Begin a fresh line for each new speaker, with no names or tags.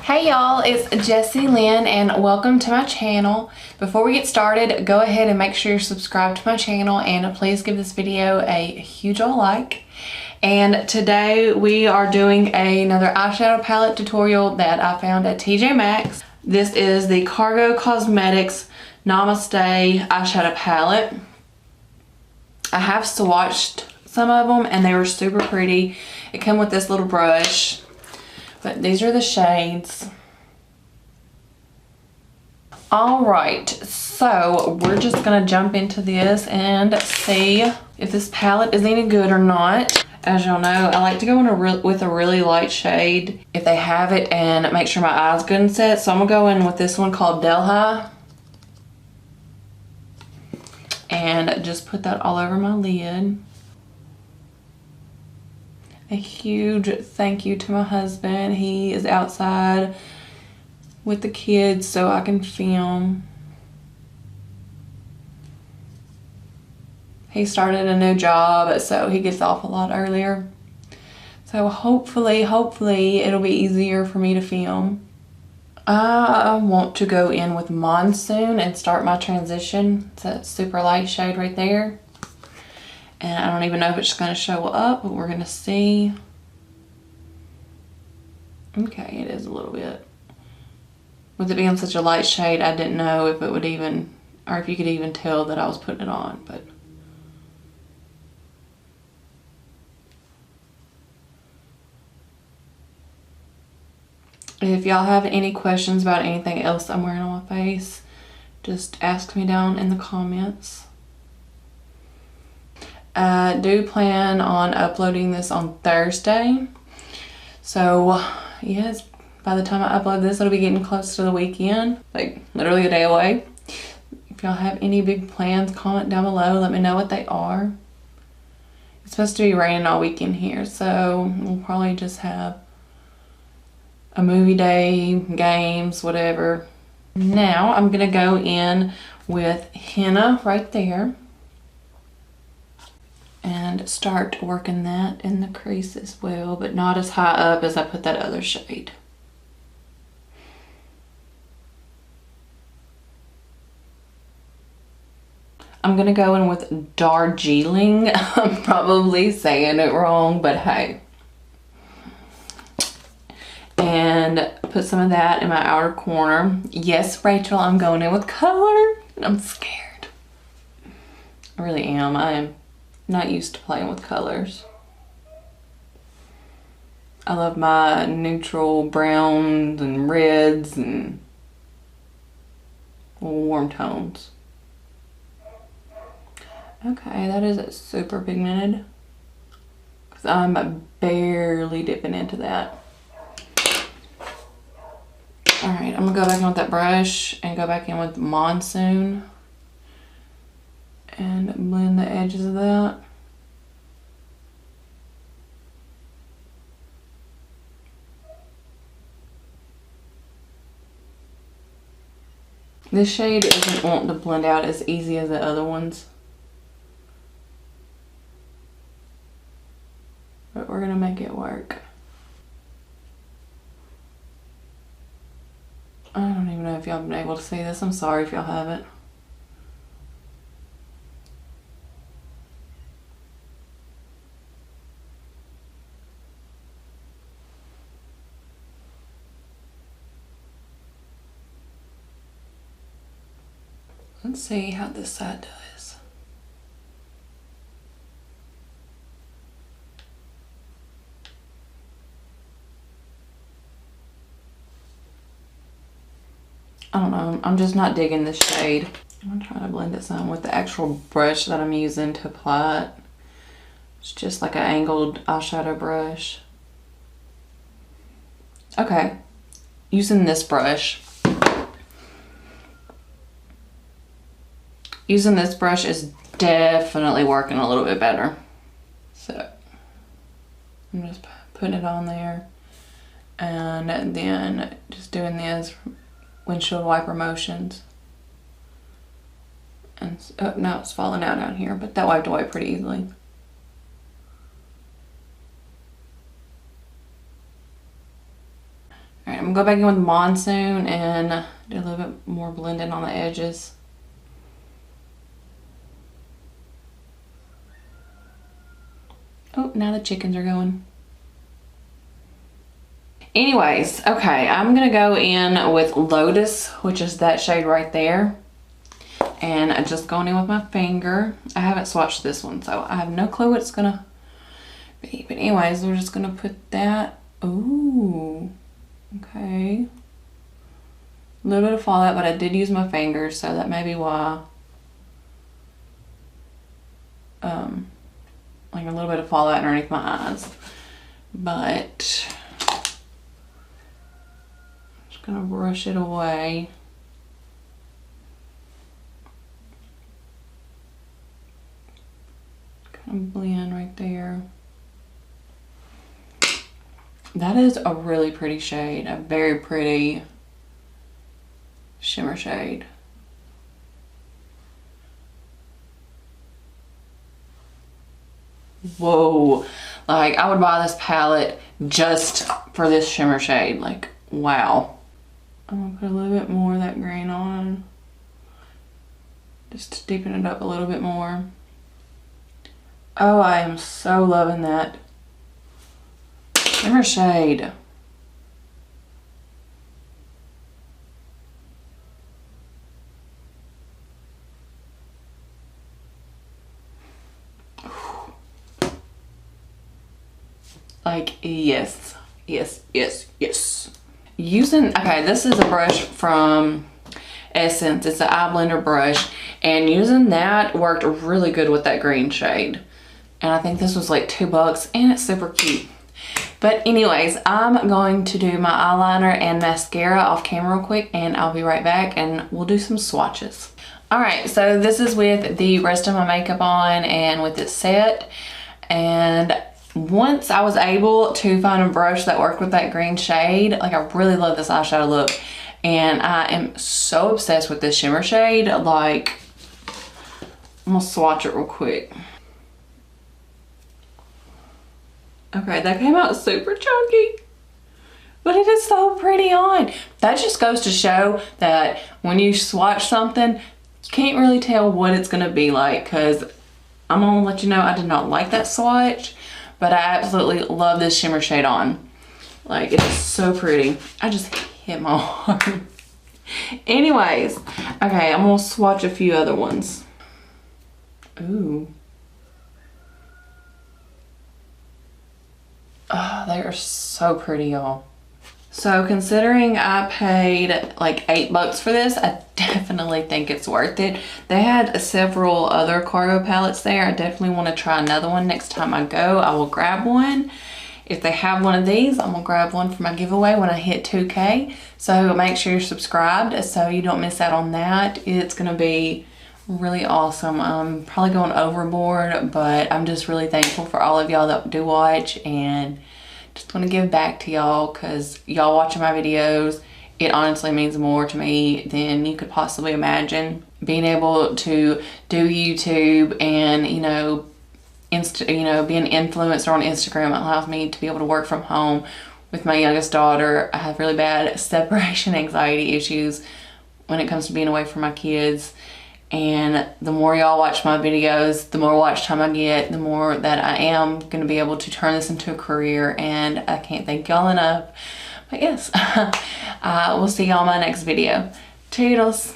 Hey y'all, it's Jessie Lynn and welcome to my channel. Before we get started, go ahead and make sure you're subscribed to my channel and please give this video a huge ol' like. And today we are doing another eyeshadow palette tutorial that I found at TJ Maxx. This is the Cargo Cosmetics Namastay eyeshadow palette. I have swatched some of them and they were super pretty. It came with this little brush. But these are the shades. Alright, so we're just going to jump into this and see if this palette is any good or not. As y'all know, I like to go in with a really light shade if they have it and make sure my eye's good and set. So I'm going to go in with this one called Delhi. And just put that all over my lid. A huge thank you to my husband. He is outside with the kids so I can film. He started a new job, so he gets off a lot earlier. So hopefully it'll be easier for me to film. I want to go in with Monsoon and start my transition. It's a super light shade right there. And I don't even know if it's going to show up, but we're going to see. Okay, it is a little bit. With it being such a light shade, I didn't know if it would even, or if you could even tell that I was putting it on, but. If y'all have any questions about anything else I'm wearing on my face, just ask me down in the comments. I do plan on uploading this on Thursday. So, yes, by the time I upload this, it'll be getting close to the weekend. Like, literally a day away. If y'all have any big plans, comment down below. Let me know what they are. It's supposed to be raining all weekend here, so we'll probably just have a movie day, games, whatever. Now, I'm going to go in with henna right there. And start working that in the crease as well, but not as high up as I put that other shade. I'm going to go in with Darjeeling. I'm probably saying it wrong, but hey. And put some of that in my outer corner. Yes, Rachel, I'm going in with color. I'm scared. I really am. I am not used to playing with colors. I love my neutral browns and reds and warm tones. Okay, that is super pigmented because I'm barely dipping into that. Alright, I'm going to go back in with that brush and go back in with Monsoon. And blend the edges of that. This shade isn't wanting to blend out as easy as the other ones. But we're going to make it work. I don't even know if y'all have been able to see this. I'm sorry if y'all haven't. Let's see how this side does. I don't know, I'm just not digging this shade. I'm trying to blend it some with the actual brush that I'm using to apply it. It's just like an angled eyeshadow brush. Okay, using this brush. Using this brush is definitely working a little bit better. So, I'm just putting it on there. And then just doing these windshield wiper motions. And oh, now it's falling out here, but that wiped away pretty easily. I'm gonna go back in with Monsoon and do a little bit more blending on the edges. Oh, now the chickens are going. Anyways, okay, I'm gonna go in with Lotus, which is that shade right there. And I'm just going in with my finger. I haven't swatched this one, so I have no clue what it's gonna be. But anyways, we're just gonna put that. Ooh, okay. A little bit of fallout, but I did use my fingers, so that may be why. Like a little bit of fallout underneath my eyes. But I'm just gonna brush it away. Kind of blend right there. That is a really pretty shade, a very pretty shimmer shade. Whoa, like I would buy this palette just for this shimmer shade. Like, wow. I'm gonna put a little bit more of that green on, just to deepen it up a little bit more. Oh, I am so loving that shimmer shade. Like, yes, yes, yes, yes. Using, okay, this is a brush from Essence. It's an eye blender brush, and using that worked really good with that green shade. And I think this was like $2, and it's super cute. But anyways, I'm going to do my eyeliner and mascara off camera real quick, and I'll be right back and we'll do some swatches. All right, so this is with the rest of my makeup on and with it set. And once I was able to find a brush that worked with that green shade, like I really love this eyeshadow look. And I am so obsessed with this shimmer shade. Like, I'm gonna swatch it real quick. Okay, that came out super chunky, but it is so pretty on. That just goes to show that when you swatch something, you can't really tell what it's gonna be like, because I'm gonna let you know I did not like that swatch, but I absolutely love this shimmer shade on. Like, it is so pretty. I just hit my arm. Anyways, okay, I'm gonna swatch a few other ones. Ooh. Oh, they are so pretty, y'all. So considering I paid like $8 for this, I definitely think it's worth it. They had several other cargo palettes there. I definitely want to try another one next time I go. I will grab one. If they have one of these, I'm gonna grab one for my giveaway when I hit 2K. So make sure you're subscribed so you don't miss out on that. It's gonna be really awesome. I'm probably going overboard, but I'm just really thankful for all of y'all that do watch, and just want to give back to y'all, because y'all watching my videos, it honestly means more to me than you could possibly imagine. Being able to do YouTube and, you know, be an influencer on Instagram allows me to be able to work from home with my youngest daughter. I have really bad separation anxiety issues when it comes to being away from my kids. And the more y'all watch my videos, the more watch time I get, the more that I am going to be able to turn this into a career, and I can't thank y'all enough. But yes, we'll see y'all in my next video. Toodles!